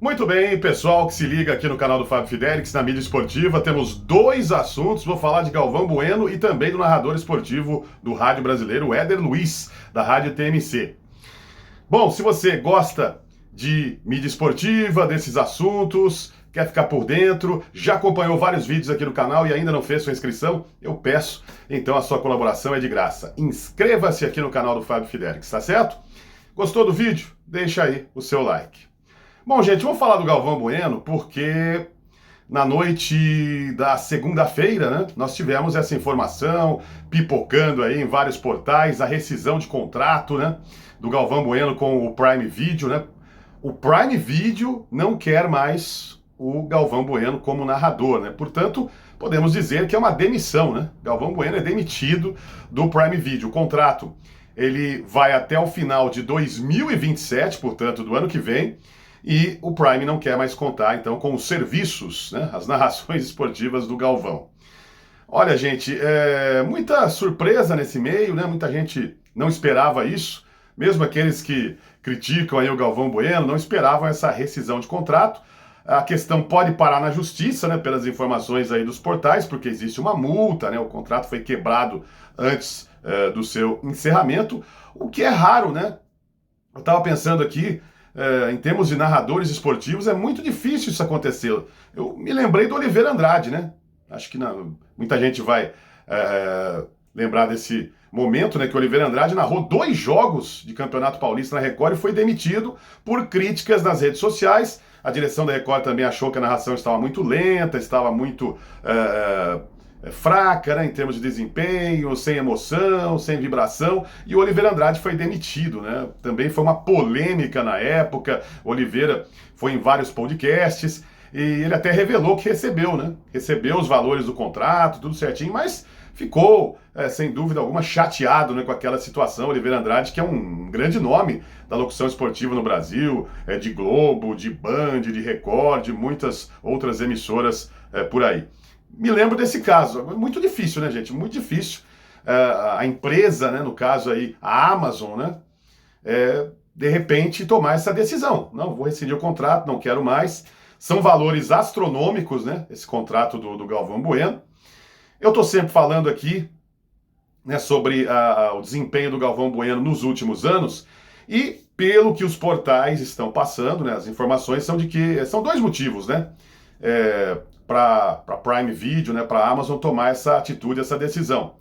Muito bem, pessoal que se liga aqui no canal do Fábio Fidelix, na mídia esportiva, temos dois assuntos. Vou falar de Galvão Bueno e também do narrador esportivo do rádio brasileiro, Éder Luiz, da rádio TMC. Bom, se você gosta de mídia esportiva, desses assuntos, quer ficar por dentro, já acompanhou vários vídeos aqui no canal e ainda não fez sua inscrição, eu peço, então a sua colaboração é de graça. Inscreva-se aqui no canal do Fábio Fidelix, tá certo? Gostou do vídeo? Deixa aí o seu like. Bom, gente, vamos falar do Galvão Bueno porque na noite da segunda-feira, né, nós tivemos essa informação pipocando aí em vários portais, a rescisão de contrato, né, do Galvão Bueno com o Prime Video, né? O Prime Video não quer mais o Galvão Bueno como narrador, né? Portanto, podemos dizer que é uma demissão, né? Galvão Bueno é demitido do Prime Video. O contrato, ele vai até o final de 2027, portanto, do ano que vem. E o Prime não quer mais contar, então, com os serviços, né, as narrações esportivas do Galvão. Olha, gente, muita surpresa nesse meio, né? Muita gente não esperava isso. Mesmo aqueles que criticam aí o Galvão Bueno não esperavam essa rescisão de contrato. A questão pode parar na justiça, né, pelas informações aí dos portais, porque existe uma multa, né? O contrato foi quebrado antes do seu encerramento, o que é raro, né? Eu estava pensando aqui, em termos de narradores esportivos, é muito difícil isso acontecer. Eu me lembrei do Oliveira Andrade, né? Acho que muita gente vai lembrar desse momento, né, que o Oliveira Andrade narrou 2 jogos de Campeonato Paulista na Record e foi demitido por críticas nas redes sociais. A direção da Record também achou que a narração estava muito lenta, estava muito fraca, né, em termos de desempenho, sem emoção, sem vibração, e o Oliveira Andrade foi demitido, né? Também foi uma polêmica na época. O Oliveira foi em vários podcasts e ele até revelou que recebeu, né? Recebeu os valores do contrato, tudo certinho, mas ficou, sem dúvida alguma, chateado, né, com aquela situação. Oliveira Andrade, que é um grande nome da locução esportiva no Brasil, de Globo, de Band, de Record, de muitas outras emissoras por aí. Me lembro desse caso. Muito difícil, né, gente? Muito difícil. A empresa, né, no caso aí, a Amazon, né, de repente tomar essa decisão. Não, vou rescindir o contrato, não quero mais. São valores astronômicos, né, esse contrato do Galvão Bueno. Eu estou sempre falando aqui, né, sobre o desempenho do Galvão Bueno nos últimos anos e pelo que os portais estão passando, né, as informações são de que são 2 motivos, né, para Prime Video, né, para a Amazon tomar essa atitude, essa decisão.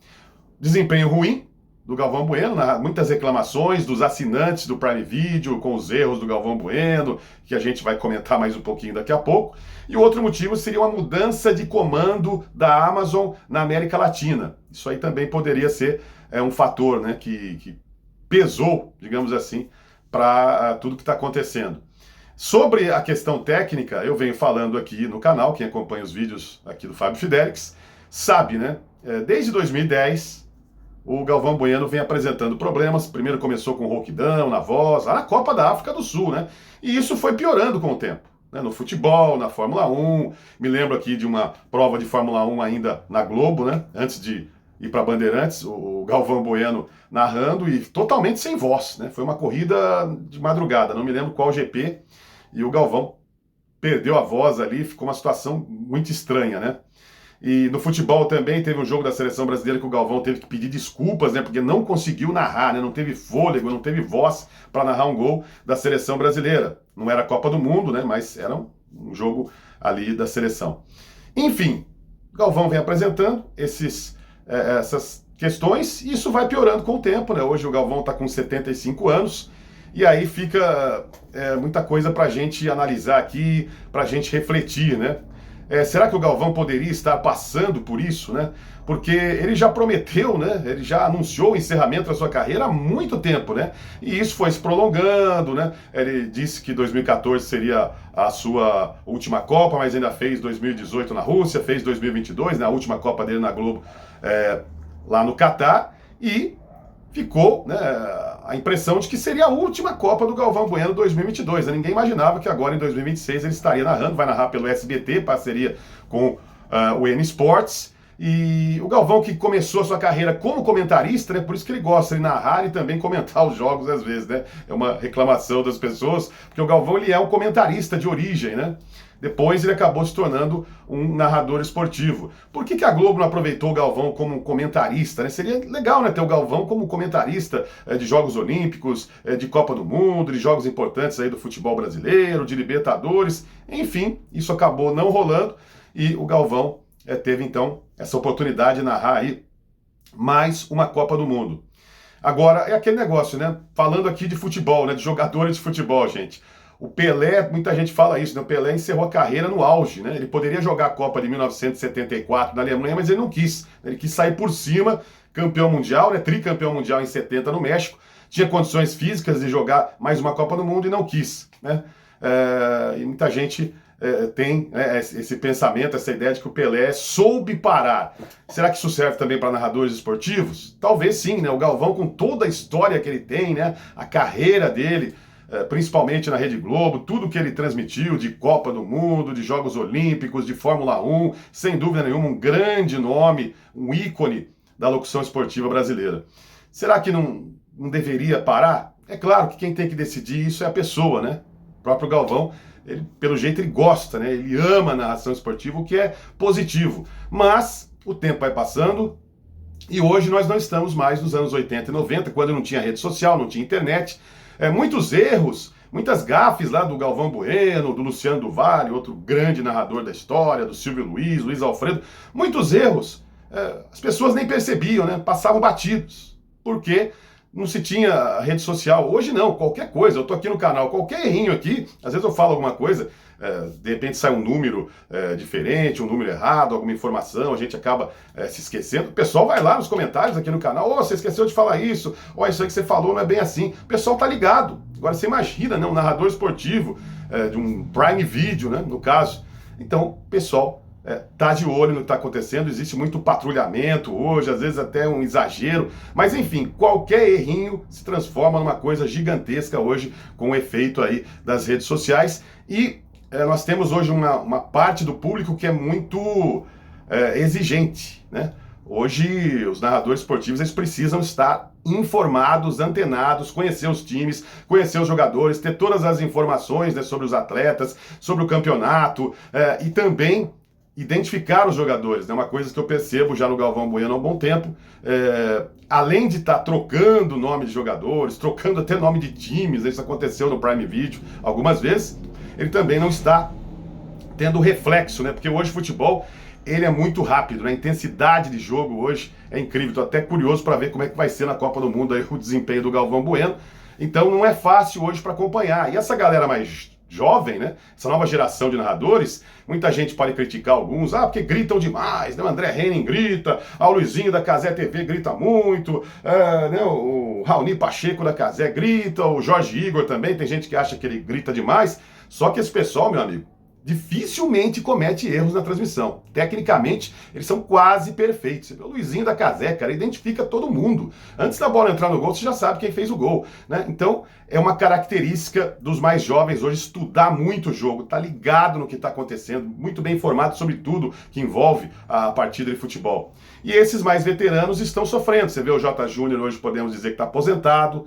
Desempenho ruim do Galvão Bueno, né, muitas reclamações dos assinantes do Prime Video com os erros do Galvão Bueno, que a gente vai comentar mais um pouquinho daqui a pouco. E o outro motivo seria uma mudança de comando da Amazon na América Latina. Isso aí também poderia ser um fator, né, que pesou, digamos assim, para tudo que está acontecendo. Sobre a questão técnica, eu venho falando aqui no canal, quem acompanha os vídeos aqui do Fábio Fidelix, sabe, né? Desde 2010, o Galvão Bueno vem apresentando problemas. Primeiro começou com rouquidão na voz, lá na Copa da África do Sul, né? E isso foi piorando com o tempo, né? No futebol, na Fórmula 1. Me lembro aqui de uma prova de Fórmula 1 ainda na Globo, né? Antes de ir para Bandeirantes, o Galvão Bueno narrando e totalmente sem voz, né? Foi uma corrida de madrugada, não me lembro qual GP, e o Galvão perdeu a voz ali, ficou uma situação muito estranha, né? E no futebol também teve um jogo da seleção brasileira que o Galvão teve que pedir desculpas, né? Porque não conseguiu narrar, né? Não teve fôlego, não teve voz para narrar um gol da seleção brasileira. Não era a Copa do Mundo, né? Mas era um jogo ali da seleção. Enfim, o Galvão vem apresentando essas questões e isso vai piorando com o tempo, né? Hoje o Galvão está com 75 anos e aí fica muita coisa para a gente analisar aqui, para a gente refletir, né? Será que o Galvão poderia estar passando por isso, né? Porque ele já prometeu, né? Ele já anunciou o encerramento da sua carreira há muito tempo, né? E isso foi se prolongando, né? Ele disse que 2014 seria a sua última Copa, mas ainda fez 2018 na Rússia, fez 2022, né? A última Copa dele na Globo, lá no Catar, e ficou, né, a impressão de que seria a última Copa do Galvão Bueno 2022. Né? Ninguém imaginava que agora em 2026 ele estaria narrando, vai narrar pelo SBT, parceria com o N Sports, E o Galvão, que começou a sua carreira como comentarista, né? Por isso que ele gosta de narrar e também comentar os jogos às vezes, né? É uma reclamação das pessoas, porque o Galvão ele é um comentarista de origem, né? Depois ele acabou se tornando um narrador esportivo. Por que a Globo não aproveitou o Galvão como comentarista, né? Seria legal, né, ter o Galvão como comentarista de Jogos Olímpicos, de Copa do Mundo, de jogos importantes aí do futebol brasileiro, de Libertadores. Enfim, isso acabou não rolando e o Galvão teve então essa oportunidade de narrar aí mais uma Copa do Mundo. Agora, é aquele negócio, né? Falando aqui de futebol, né? De jogadores de futebol, gente. O Pelé, muita gente fala isso, né? O Pelé encerrou a carreira no auge, né? Ele poderia jogar a Copa de 1974 na Alemanha, mas ele não quis. Ele quis sair por cima, campeão mundial, né? Tricampeão mundial em 70 no México. Tinha condições físicas de jogar mais uma Copa do Mundo e não quis, né? E muita gente tem esse pensamento, essa ideia de que o Pelé soube parar. Será que isso serve também para narradores esportivos? Talvez sim, né? O Galvão, com toda a história que ele tem, né? A carreira dele, principalmente na Rede Globo, tudo que ele transmitiu de Copa do Mundo, de Jogos Olímpicos, de Fórmula 1, sem dúvida nenhuma, um grande nome, um ícone da locução esportiva brasileira. Será que não deveria parar? É claro que quem tem que decidir isso é a pessoa, né? O próprio Galvão, ele, pelo jeito, ele gosta, né? Ele ama a narração esportiva, o que é positivo. Mas o tempo vai passando e hoje nós não estamos mais nos anos 80 e 90, quando não tinha rede social, não tinha internet. Muitos erros, muitas gafes lá do Galvão Bueno, do Luciano do Vale, outro grande narrador da história, do Silvio Luiz, Luiz Alfredo. Muitos erros, as pessoas nem percebiam, né? Passavam batidos. Por quê? Não se tinha rede social. Hoje não, qualquer coisa. Eu tô aqui no canal, qualquer errinho aqui, às vezes eu falo alguma coisa, de repente sai um número diferente, um número errado, alguma informação, a gente acaba se esquecendo. O pessoal vai lá nos comentários aqui no canal, você esqueceu de falar isso, isso aí que você falou não é bem assim. O pessoal tá ligado. Agora você imagina, né, um narrador esportivo, de um Prime Video, né, no caso. Então, o pessoal tá de olho no que está acontecendo, existe muito patrulhamento hoje, às vezes até um exagero, mas enfim, qualquer errinho se transforma numa coisa gigantesca hoje com o efeito aí das redes sociais e nós temos hoje uma parte do público que é muito exigente, né? Hoje os narradores esportivos eles precisam estar informados, antenados, conhecer os times, conhecer os jogadores, ter todas as informações, né, sobre os atletas, sobre o campeonato e também identificar os jogadores, né? Uma coisa que eu percebo já no Galvão Bueno há um bom tempo, além de estar trocando nome de jogadores, trocando até nome de times, isso aconteceu no Prime Video algumas vezes, ele também não está tendo reflexo, né? Porque hoje o futebol ele é muito rápido, né? A intensidade de jogo hoje é incrível. Estou até curioso para ver como é que vai ser na Copa do Mundo aí o desempenho do Galvão Bueno. Então não é fácil hoje para acompanhar. E essa galera mais jovem, né? Essa nova geração de narradores, muita gente pode criticar alguns, porque gritam demais, né? O André Henning grita, o Luizinho da Cazé TV grita muito, né? O Raoni Pacheco da Cazé grita, o Jorge Igor também, tem gente que acha que ele grita demais, só que esse pessoal, meu amigo, dificilmente comete erros na transmissão. Tecnicamente, eles são quase perfeitos. O Luizinho da Cazé, cara, identifica todo mundo. Antes da bola entrar no gol, você já sabe quem fez o gol, né? Então, é uma característica dos mais jovens hoje estudar muito o jogo, tá ligado no que está acontecendo, muito bem informado sobre tudo que envolve a partida de futebol. E esses mais veteranos estão sofrendo. Você vê o J. Júnior hoje, podemos dizer que está aposentado,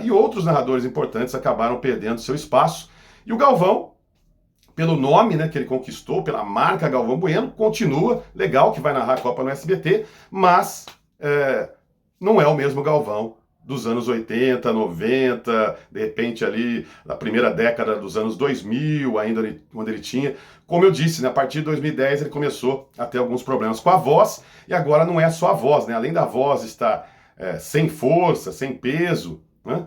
e outros narradores importantes acabaram perdendo seu espaço. E o Galvão, pelo nome, né, que ele conquistou, pela marca Galvão Bueno, continua legal que vai narrar a Copa no SBT, mas não é o mesmo Galvão dos anos 80, 90, de repente ali na primeira década dos anos 2000, ainda quando ele tinha. Como eu disse, né, a partir de 2010 ele começou a ter alguns problemas com a voz, e agora não é só a voz, né, além da voz estar sem força, sem peso, né,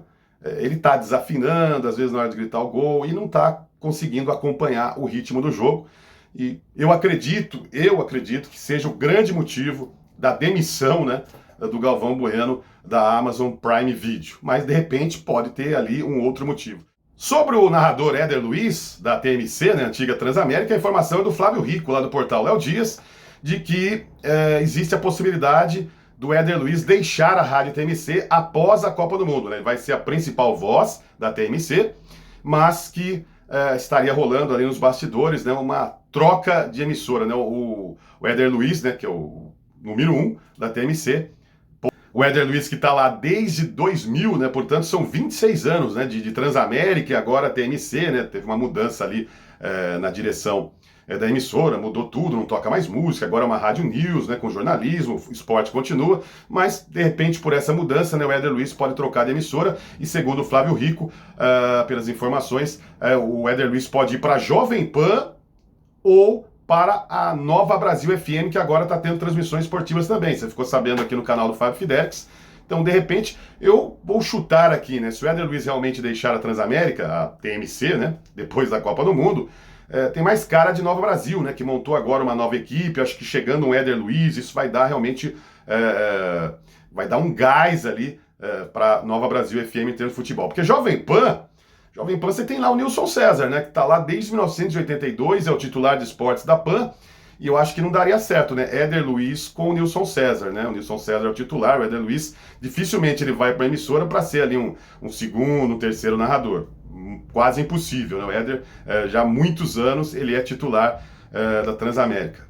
ele está desafinando, às vezes na hora de gritar o gol, e não está conseguindo acompanhar o ritmo do jogo. E eu acredito que seja o grande motivo da demissão, né, do Galvão Bueno da Amazon Prime Video. Mas, de repente, pode ter ali um outro motivo. Sobre o narrador Éder Luiz, da TMC, né, antiga Transamérica, a informação é do Flávio Rico, lá do portal Léo Dias, de que existe a possibilidade do Éder Luiz deixar a rádio TMC após a Copa do Mundo, né? Ele vai ser a principal voz da TMC, mas que estaria rolando ali nos bastidores, né, uma troca de emissora, né? O Éder Luiz, né, que é o número 1 da TMC. O Éder Luiz que está lá desde 2000, né? Portanto, são 26 anos, né? De Transamérica e agora a TMC, né? Teve uma mudança ali na direção da emissora, mudou tudo, não toca mais música, agora é uma rádio news, né? Com jornalismo, o esporte continua, mas de repente por essa mudança, né? O Éder Luiz pode trocar de emissora e segundo o Flávio Rico, pelas informações, o Éder Luiz pode ir para a Jovem Pan ou para a Nova Brasil FM, que agora está tendo transmissões esportivas também. Você ficou sabendo aqui no canal do Fábio Fidelix. Então, de repente, eu vou chutar aqui, né? Se o Éder Luiz realmente deixar a Transamérica, a TMC, né? Depois da Copa do Mundo, tem mais cara de Nova Brasil, né? Que montou agora uma nova equipe. Acho que chegando um Éder Luiz, isso vai dar realmente... vai dar um gás ali para Nova Brasil FM em termos de futebol. Porque Jovem Pan você tem lá o Nilson César, né? Que está lá desde 1982, é o titular de esportes da PAN, e eu acho que não daria certo, né? Éder Luiz com o Nilson César, né? O Nilson César é o titular, o Éder Luiz dificilmente ele vai para a emissora para ser ali um segundo, um terceiro narrador. Quase impossível, né? O Éder, já há muitos anos, ele é titular da Transamérica.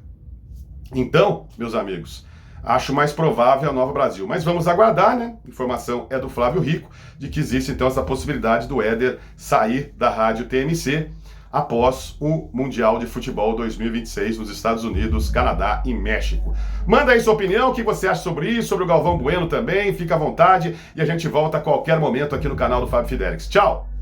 Então, meus amigos, acho mais provável a Nova Brasil. Mas vamos aguardar, né? Informação é do Flávio Rico, de que existe então essa possibilidade do Éder sair da rádio TMC após o Mundial de Futebol 2026 nos Estados Unidos, Canadá e México. Manda aí sua opinião, o que você acha sobre isso, sobre o Galvão Bueno também, fica à vontade e a gente volta a qualquer momento aqui no canal do Fábio Fidelix. Tchau!